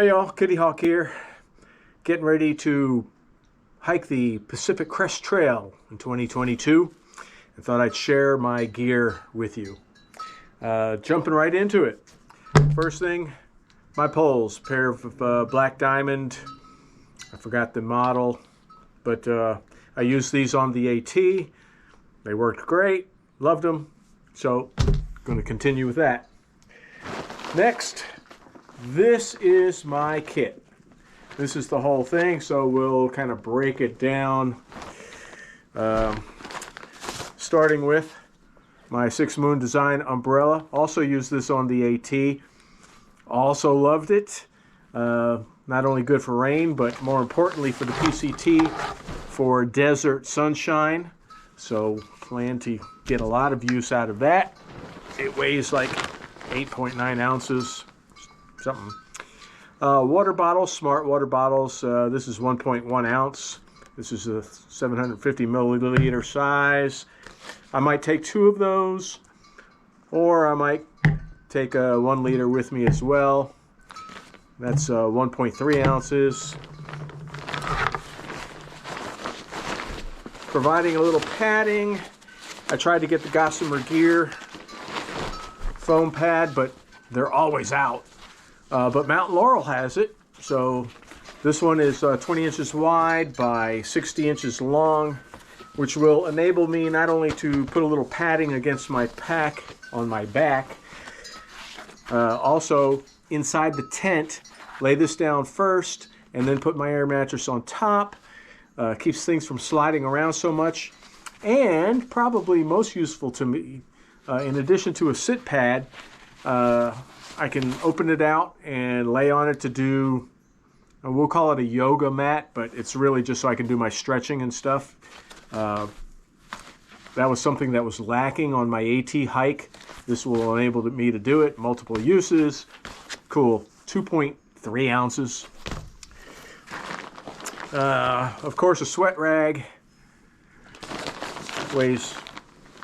Hey y'all, Kitty Hawk here, getting ready to hike the Pacific Crest Trail in 2022. I thought I'd share my gear with you. Jumping right into it. First thing, my poles, pair of black diamond. I forgot the model, but I used these on the AT. They worked great, loved them, so going to continue with that. Next, this is my kit. This is the whole thing, so we'll kind of break it down. Starting with my 6 Moon Design umbrella. Also used this on the AT. Also loved it. Not only good for rain, but more importantly for the PCT for desert sunshine. So plan to get a lot of use out of that. It weighs like 8.9 ounces. Something. Water bottles, smart water bottles. This is 1.1 ounce. This is a 750 milliliter size. I might take 2 of those, or I might take a 1 liter with me as well. That's 1.3 ounces. Providing a little padding. I tried to get the Gossamer Gear foam pad, but they're always out. But Mountain Laurel has it, so this one is 20 inches wide by 60 inches long, which will enable me not only to put a little padding against my pack on my back, also inside the tent, lay this down first and then put my air mattress on top. Keeps things from sliding around so much, and probably most useful to me, in addition to a sit pad, I can open it out and lay on it to do, we'll call it a yoga mat, but it's really just so I can do my stretching and stuff. That was something that was lacking on my AT hike. This will enable me to do it. Multiple uses. Cool. 2.3 ounces. Of course, a sweat rag. Weighs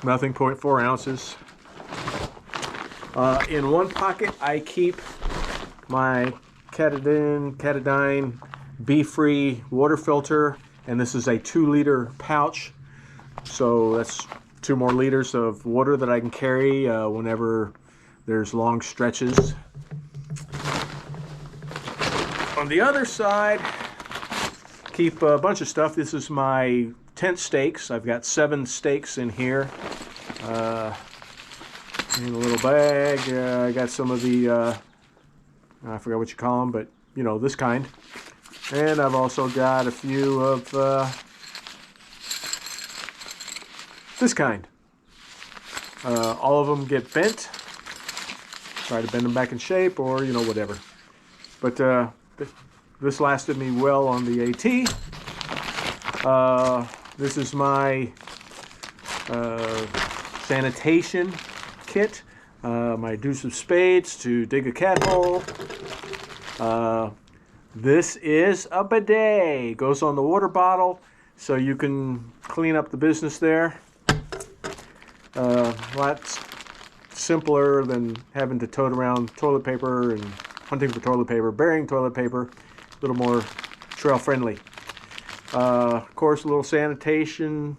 nothing, 0.4 ounces. In one pocket, I keep my Katadyn Be-Free water filter, and this is a 2-liter pouch, so that's 2 more liters of water that I can carry whenever there's long stretches. On the other side, keep a bunch of stuff. This is my tent stakes. I've got 7 stakes in here. In a little bag, I got some of the, I forgot what you call them, but you know, this kind. And I've also got a few of this kind. All of them get bent. Try to bend them back in shape, or you know, whatever. But this lasted me well on the AT. This is my sanitation kit, my deuce of spades to dig a cat hole. This is a bidet. Goes on the water bottle, so you can clean up the business there. Lots simpler than having to tote around toilet paper and hunting for toilet paper, burying toilet paper. A little more trail friendly. Of course, a little sanitizer.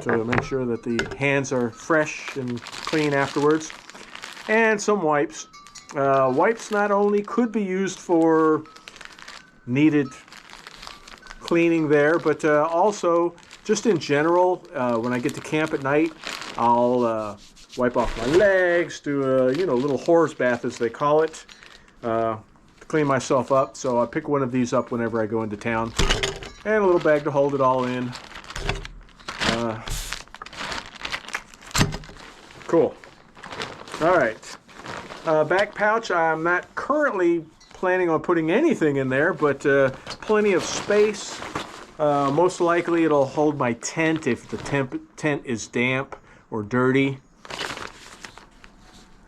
To make sure that the hands are fresh and clean afterwards, and some wipes. Wipes not only could be used for needed cleaning there, but also just in general, when I get to camp at night, I'll wipe off my legs, do a little horse bath as they call it, to clean myself up. So I pick one of these up whenever I go into town, and a little bag to hold it all in. Cool. All right. Back pouch. I'm not currently planning on putting anything in there, but plenty of space. Most likely it'll hold my tent if the tent is damp or dirty.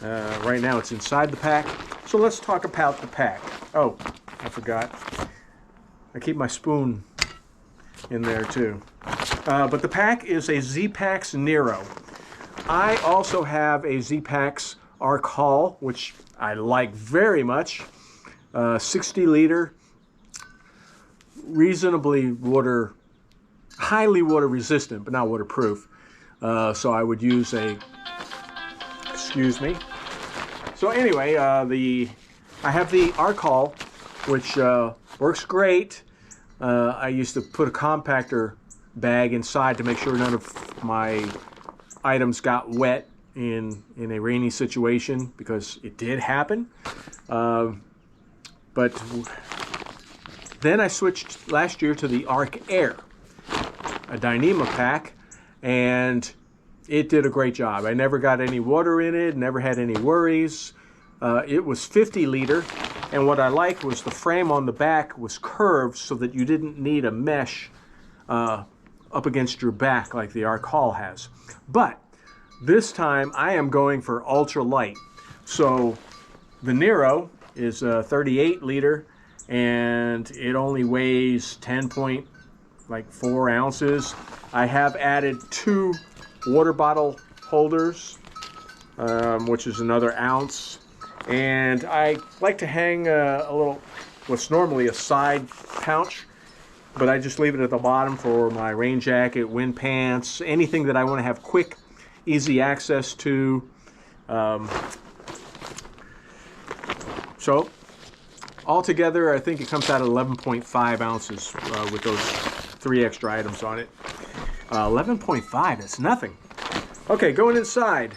Right now it's inside the pack. So let's talk about the pack. Oh, I forgot. I keep my spoon in there too. But the pack is a Z-Pax Nero. I also have a Z-Pax Arc Hull, which I like very much. 60 liter, reasonably highly water resistant, but not waterproof. So I would use excuse me. So anyway, I have the Arc Hull, which works great. I used to put a compactor bag inside to make sure none of my items got wet in a rainy situation, because it did happen. But then I switched last year to the Arc Air, a Dyneema pack, and it did a great job. I never got any water in it, never had any worries. It was 50 liter, and what I liked was the frame on the back was curved so that you didn't need a mesh up against your back like the Arc Hull has. But this time I am going for ultra light. So the Nero is 38 liter, and it only weighs 10.4 ounces. I have added 2 water bottle holders, which is another ounce. And I like to hang a little, what's normally a side pouch, but I just leave it at the bottom for my rain jacket, wind pants, anything that I want to have quick, easy access to. So altogether, I think it comes out at 11.5 ounces with those 3 extra items on it. 11.5, that's nothing. Okay, going inside.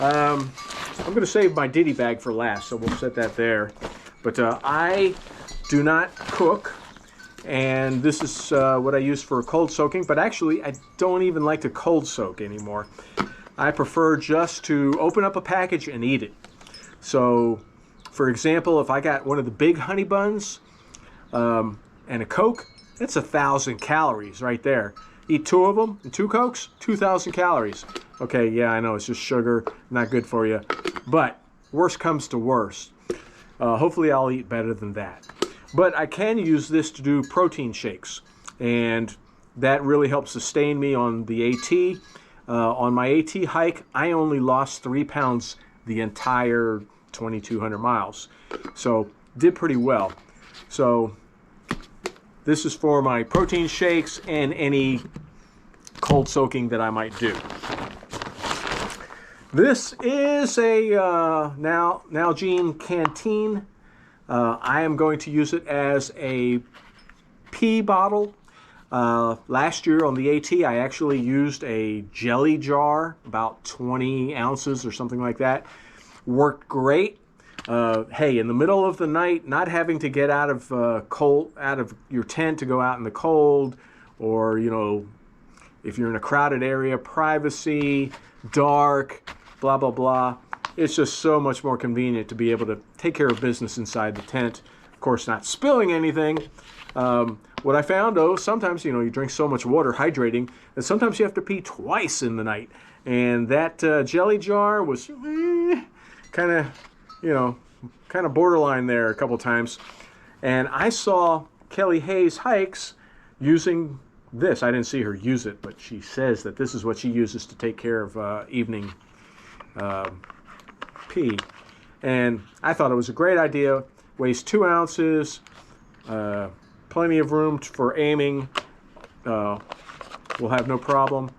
I'm going to save my ditty bag for last, so we'll set that there. But I do not cook, and this is what I use for cold soaking. But actually, I don't even like to cold soak anymore. I prefer just to open up a package and eat it. So, for example, if I got one of the big honey buns and a Coke, that's 1,000 calories right there. Eat 2 of them and 2 Cokes, 2,000 calories. Okay, yeah, I know, it's just sugar, not good for you. But worst comes to worst. Hopefully I'll eat better than that. But I can use this to do protein shakes, and that really helps sustain me on the AT. On my AT hike, I only lost 3 pounds the entire 2,200 miles. So, did pretty well. So, this is for my protein shakes and any cold soaking that I might do. This is a Nalgene canteen. I am going to use it as a Pea Bottle. Last year on the AT, I actually used a jelly jar, about 20 ounces or something like that. Worked great. Hey, in the middle of the night, not having to get out of your tent to go out in the cold, or if you're in a crowded area, privacy, dark, blah blah blah. It's just so much more convenient to be able to take care of business inside the tent. Of course, not spilling anything. What I found, though, sometimes you drink so much water, hydrating, that sometimes you have to pee twice in the night, and that jelly jar was kind of borderline there a couple times. And I saw Kelly Hayes hikes using this. I didn't see her use it, but she says that this is what she uses to take care of evening pee. And I thought it was a great idea. Weighs 2 ounces, plenty of room for aiming, will have no problem,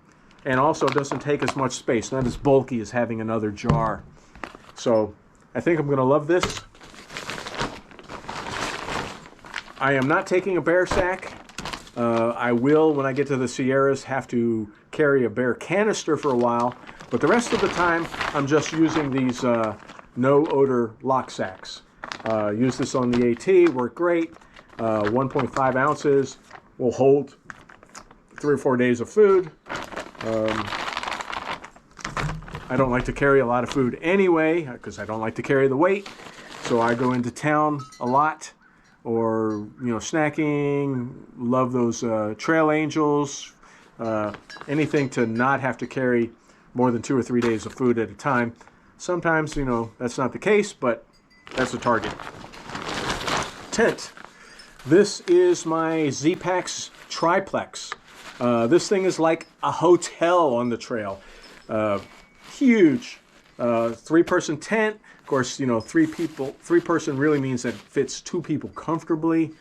and also doesn't take as much space, not as bulky as having another jar. So I think I'm going to love this. I am not taking a bear sack. I will, when I get to the Sierras, have to carry a bear canister for a while, but the rest of the time I'm just using these no odor lock sacks. Use this on the AT, worked great. 1.5 ounces will hold 3 or 4 days of food. I don't like to carry a lot of food anyway, because I don't like to carry the weight. So I go into town a lot, or snacking. Love those Trail Angels. Anything to not have to carry more than 2 or 3 days of food at a time. Sometimes that's not the case, but that's the target. Tent. This is my Z-Packs triplex. This thing is like a hotel on the trail. Huge, Three-person tent. Of course, you know, three-person really means that it fits 2 people comfortably.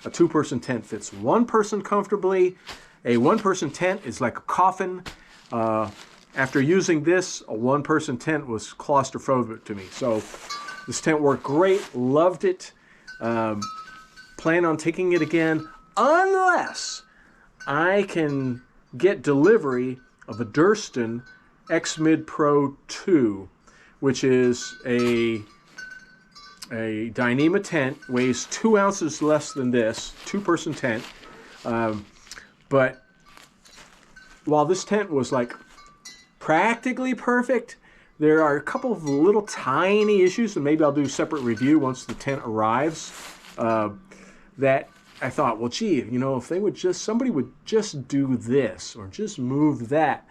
A 2-person tent fits 1 person comfortably. A 1-person tent is like a coffin. After using this, a 1-person tent was claustrophobic to me. So this tent worked great, loved it. Plan on taking it again unless I can get delivery of a Durston X-Mid Pro 2, which is a Dyneema tent, weighs 2 ounces less than this, 2-person tent. But while this tent was like practically perfect, there are a couple of little tiny issues, and maybe I'll do a separate review once the tent arrives, that I thought, well, gee, you know, if they would just, somebody would just do this or just move that,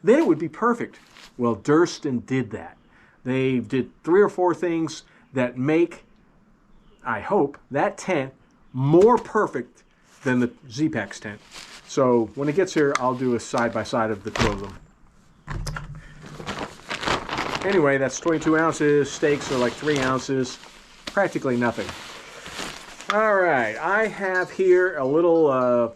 then it would be perfect. Well, Durston did that. They did 3 or 4 things that make, I hope, that tent more perfect than the Z-Pack's tent. So when it gets here, I'll do a side-by-side of the 2 of them. Anyway, that's 22 ounces. Stakes are like 3 ounces. Practically nothing. All right, I have here a little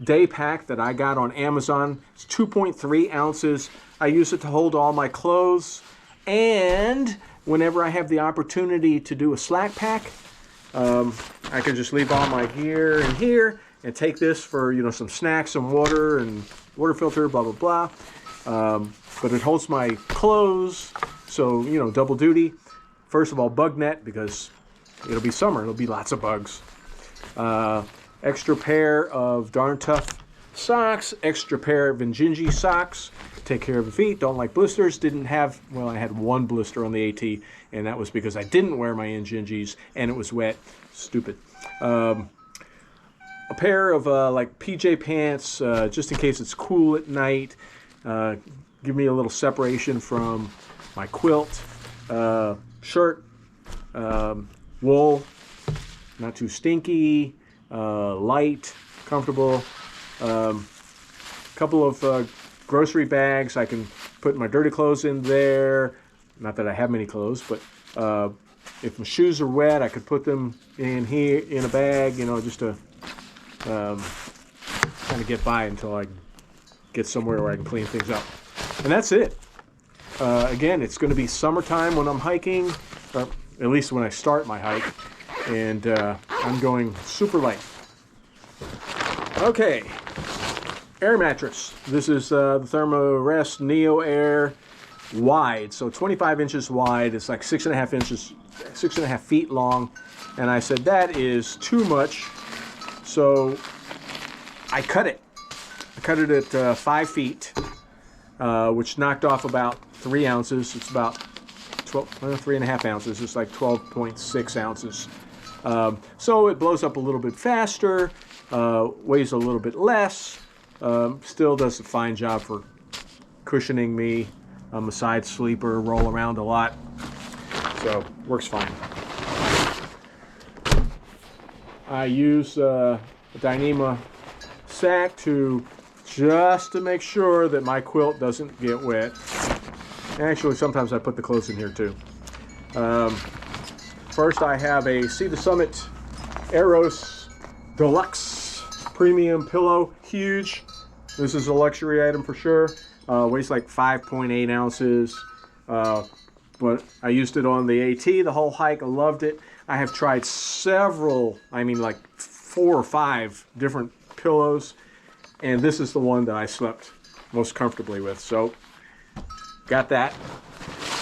day pack that I got on Amazon. It's 2.3 ounces. I use it to hold all my clothes. And whenever I have the opportunity to do a slack pack, I can just leave all my gear in here and take this for, you know, some snacks, some water, and water filter, blah, blah, blah. But it holds my clothes, so, you know, double duty. First of all, bug net, because it'll be summer, it'll be lots of bugs. Extra pair of Darn Tough socks, extra pair of Injinji socks. Take care of the feet, don't like blisters. Didn't have, well, I had 1 blister on the AT, and that was because I didn't wear my Injinjis and it was wet. Stupid. A pair of like PJ pants, just in case it's cool at night. Give me a little separation from my quilt. Shirt, wool, not too stinky, light, comfortable. Couple of grocery bags. I can put my dirty clothes in there. Not that I have many clothes, but if my shoes are wet, I could put them in here in a bag, you know, just to kind of get by until I get somewhere where I can clean things up. And that's it. Again, it's going to be summertime when I'm hiking, or at least when I start my hike, and I'm going super light. Okay, air mattress. This is the Thermarest Neo Air wide, so 25 inches wide. It's like 6.5 inches, 6.5 feet long, and I said that is too much, so I cut it. I cut it at 5 feet, which knocked off about 3 ounces. It's about 3.5 ounces. It's like 12.6 ounces. So it blows up a little bit faster, weighs a little bit less, still does a fine job for cushioning me. I'm a side sleeper, roll around a lot, so works fine. I use a Dyneema sack just to make sure that my quilt doesn't get wet. Actually, sometimes I put the clothes in here too. First, I have a Sea to Summit Eros Deluxe Premium Pillow. Huge. This is a luxury item for sure. Weighs like 5.8 ounces. But I used it on the AT the whole hike. I loved it. I have tried several, I mean like 4 or 5 different pillows. And this is the one that I slept most comfortably with. So, got that.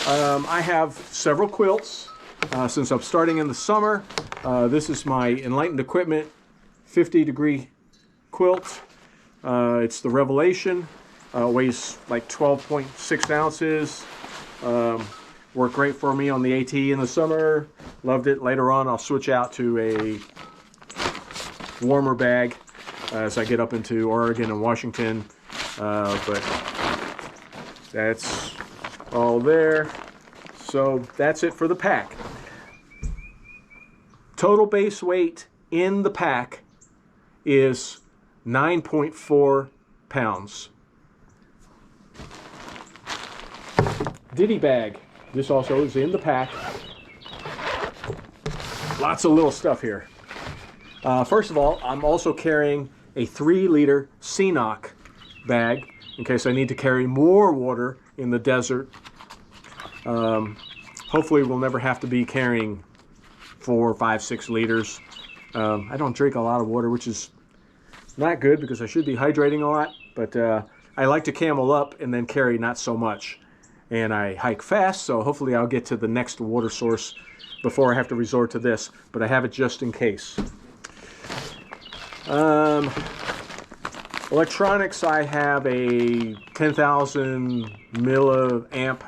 I have several quilts. Since I'm starting in the summer, this is my Enlightened Equipment 50-degree quilt. It's the Revelation. Weighs like 12.6 ounces. Worked great for me on the AT in the summer. Loved it. Later on, I'll switch out to a warmer bag as I get up into Oregon and Washington. But that's all there. So that's it for the pack. Total base weight in the pack is 9.4 pounds. ditty bag. This also is in the pack. Lots of little stuff here. First of all, I'm also carrying a 3-liter CNOC bag in case I need to carry more water in the desert. Hopefully we'll never have to be carrying 4, 5, 6 liters. I don't drink a lot of water, which is not good because I should be hydrating a lot, but I like to camel up and then carry not so much. And I hike fast, so hopefully I'll get to the next water source before I have to resort to this, but I have it just in case. Electronics, I have a 10,000 milliamp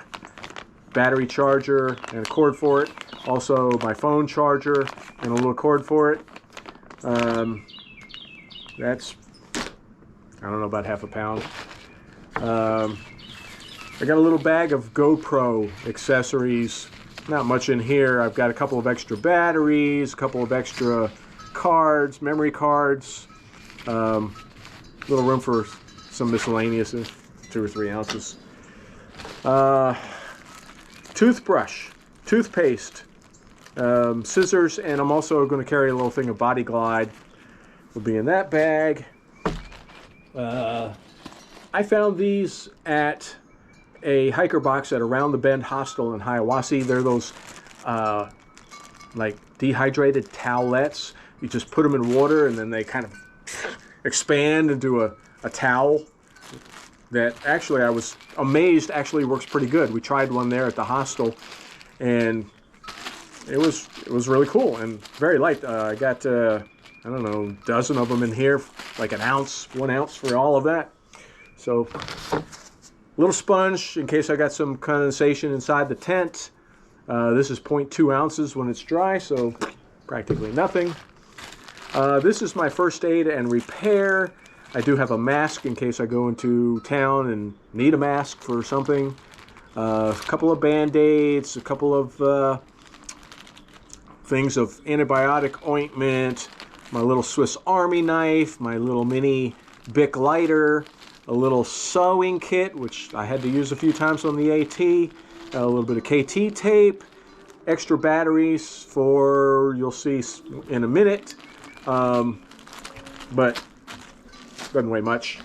battery charger and a cord for it. Also my phone charger and a little cord for it. That's, I don't know, about half a pound. I got a little bag of GoPro accessories. Not much in here. I've got a couple of extra batteries, a couple of extra cards, memory cards. Little room for some miscellaneous, 2 or 3 ounces. Toothbrush, toothpaste, scissors, and I'm also going to carry a little thing of Body Glide. Will be in that bag. I found these at a hiker box at Around the Bend Hostel in Hiawassee. They're those like dehydrated towelettes. You just put them in water and then they kind of expand into a towel that actually I was amazed actually works pretty good. We tried one there at the hostel and it was really cool and very light. I got I don't know, a dozen of them in here, like an ounce, 1 ounce for all of that. So little sponge in case I got some condensation inside the tent. This is 0.2 ounces when it's dry, so practically nothing. This is my first aid and repair. I do have a mask in case I go into town and need a mask for something. A couple of Band-Aids, a couple of things of antibiotic ointment, my little Swiss Army knife, my little mini Bic lighter, a little sewing kit, which I had to use a few times on the AT, a little bit of KT tape, extra batteries for, you'll see in a minute, but doesn't weigh much.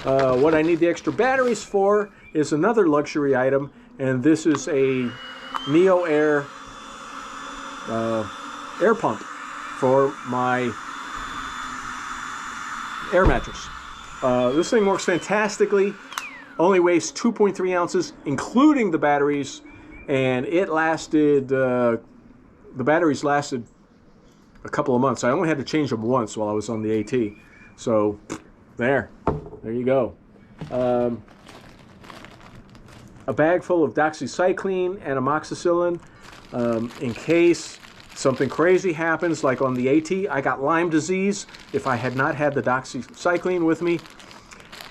What I need the extra batteries for is another luxury item, and this is a Neo Air air pump for my air mattress. This thing works fantastically, only weighs 2.3 ounces, including the batteries, and it lasted, the batteries lasted a couple of months. I only had to change them once while I was on the AT. So, there you go. A bag full of doxycycline and amoxicillin, in case something crazy happens, like on the AT. I got Lyme disease. If I had not had the doxycycline with me,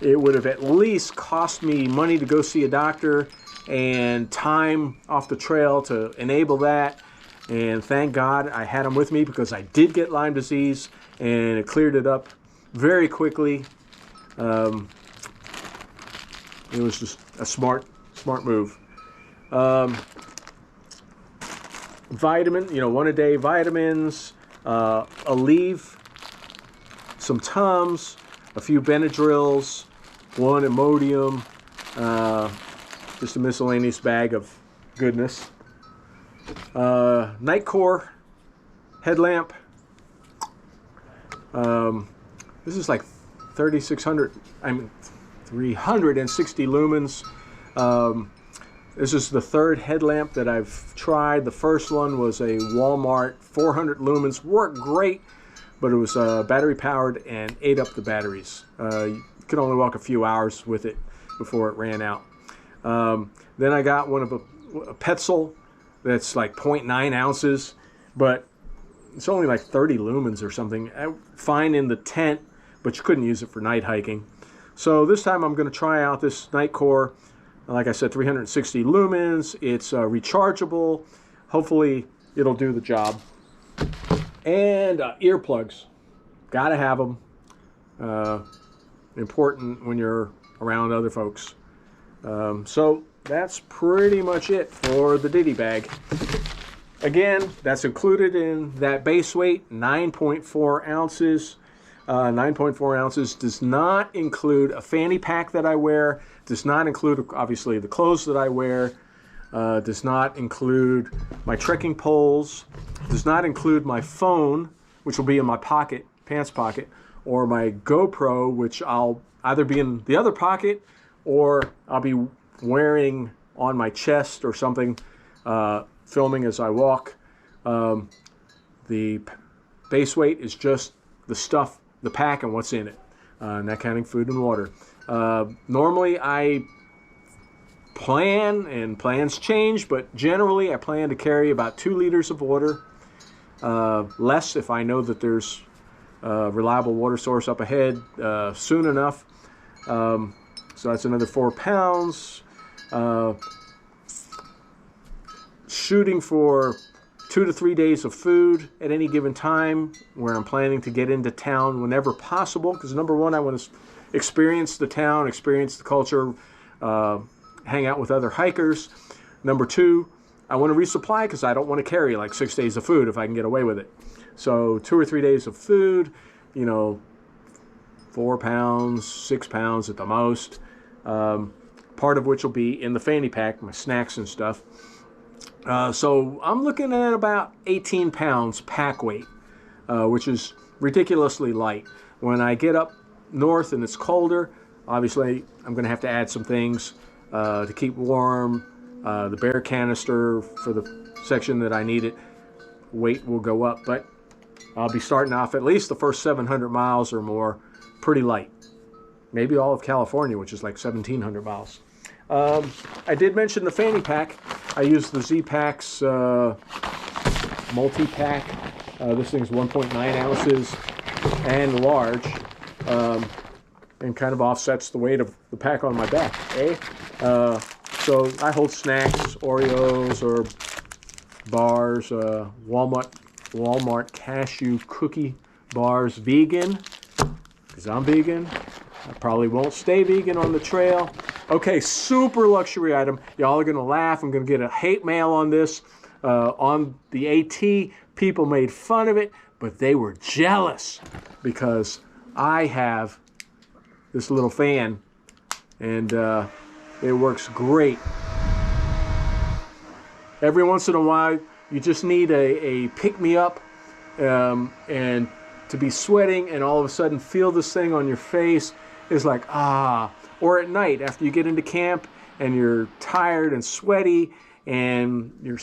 it would have at least cost me money to go see a doctor and time off the trail to enable that. And thank God I had them with me because I did get Lyme disease and it cleared it up very quickly. It was just a smart move. Vitamin, 1 a day vitamins, Aleve, some Tums, a few Benadryls, 1 Imodium, just a miscellaneous bag of goodness. Nightcore, headlamp. This is like 360 lumens. This is the third headlamp that I've tried. The first one was a Walmart 400 lumens, worked great, but it was battery powered and ate up the batteries. You could only walk a few hours with it before it ran out. Then I got one of a Petzl that's like 0.9 ounces, but it's only like 30 lumens or something. Fine in the tent, but you couldn't use it for night hiking. So this time I'm going to try out this Nightcore. Like I said, 360 lumens. It's rechargeable. Hopefully it'll do the job. And earplugs. Gotta have them. Important when you're around other folks. So that's pretty much it for the ditty bag. Again, that's included in that base weight, 9.4 ounces. 9.4 ounces does not include a fanny pack that I wear, does not include, obviously, the clothes that I wear, does not include my trekking poles, does not include my phone, which will be in my pocket, pants pocket, or my GoPro, which I'll either be in the other pocket or I'll be wearing on my chest or something, filming as I walk. The base weight is just the stuff, the pack, and what's in it, not counting food and water. Normally I plan, and plans change, but generally I plan to carry about 2 liters of water, less if I know that there's a reliable water source up ahead soon enough. So that's another 4 pounds. Shooting for 2 to 3 days of food at any given time, where I'm planning to get into town whenever possible, because number one, I want to experience the town, experience the culture, hang out with other hikers. Number two, I want to resupply because I don't want to carry like 6 days of food if I can get away with it. So 2 or 3 days of food, you know, 4 pounds, 6 pounds at the most, part of which will be in the fanny pack, my snacks and stuff. So I'm looking at about 18 pounds pack weight, which is ridiculously light. When I get up north and it's colder, obviously I'm going to have to add some things to keep warm. The bear canister for the section that I need it, weight will go up, but I'll be starting off at least the first 700 miles or more pretty light. Maybe all of California, which is like 1,700 miles. I did mention the fanny pack. I use the Z-Packs multi-pack. This thing's 1.9 ounces and large, and kind of offsets the weight of the pack on my back. So I hold snacks, Oreos or bars, Walmart cashew cookie bars, vegan, because I'm vegan. I probably won't stay vegan on the trail. Okay, super luxury item. Y'all are going to laugh. I'm going to get a hate mail on this. On the AT, people made fun of it, but they were jealous because I have this little fan, and it works great. Every once in a while, you just need a pick-me-up, and to be sweating and all of a sudden feel this thing on your face is like, ah. Or at night after you get into camp and you're tired and sweaty and you're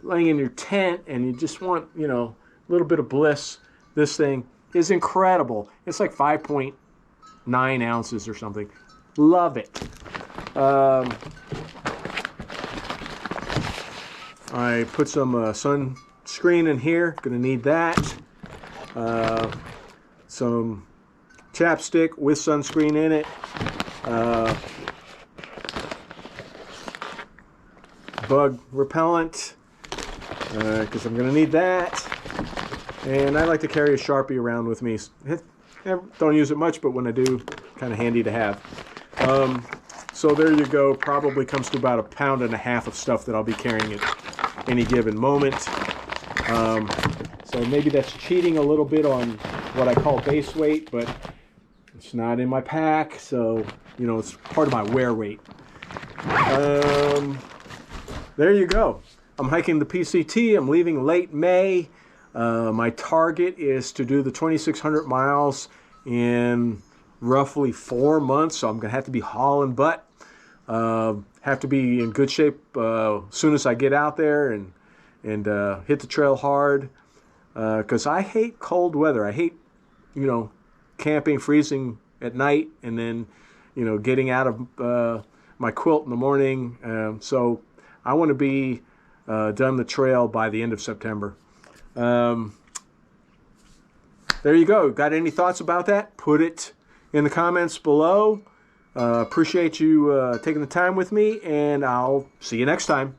laying in your tent and you just want, you know, a little bit of bliss. This thing is incredible. It's like 5.9 ounces or something. Love it. I put some sunscreen in here. Gonna need that. Some chapstick with sunscreen in it. Bug repellent, because I'm going to need that. And I like to carry a Sharpie around with me. Don't use it much, but when I do, kind of handy to have. So there you go. Probably comes to about 1.5 pounds of stuff that I'll be carrying at any given moment. So maybe that's cheating a little bit on what I call base weight, but it's not in my pack, so, you know, it's part of my wear weight. There you go. I'm hiking the PCT. I'm leaving late May. My target is to do the 2,600 miles in roughly 4 months, so I'm going to have to be hauling butt. Have to be in good shape as soon as I get out there and hit the trail hard, because I hate cold weather. I hate, you know, camping, freezing at night, and then, you know, getting out of my quilt in the morning. So I want to be done the trail by the end of September. There you go. Got any thoughts about that? Put it in the comments below. Appreciate you taking the time with me, and I'll see you next time.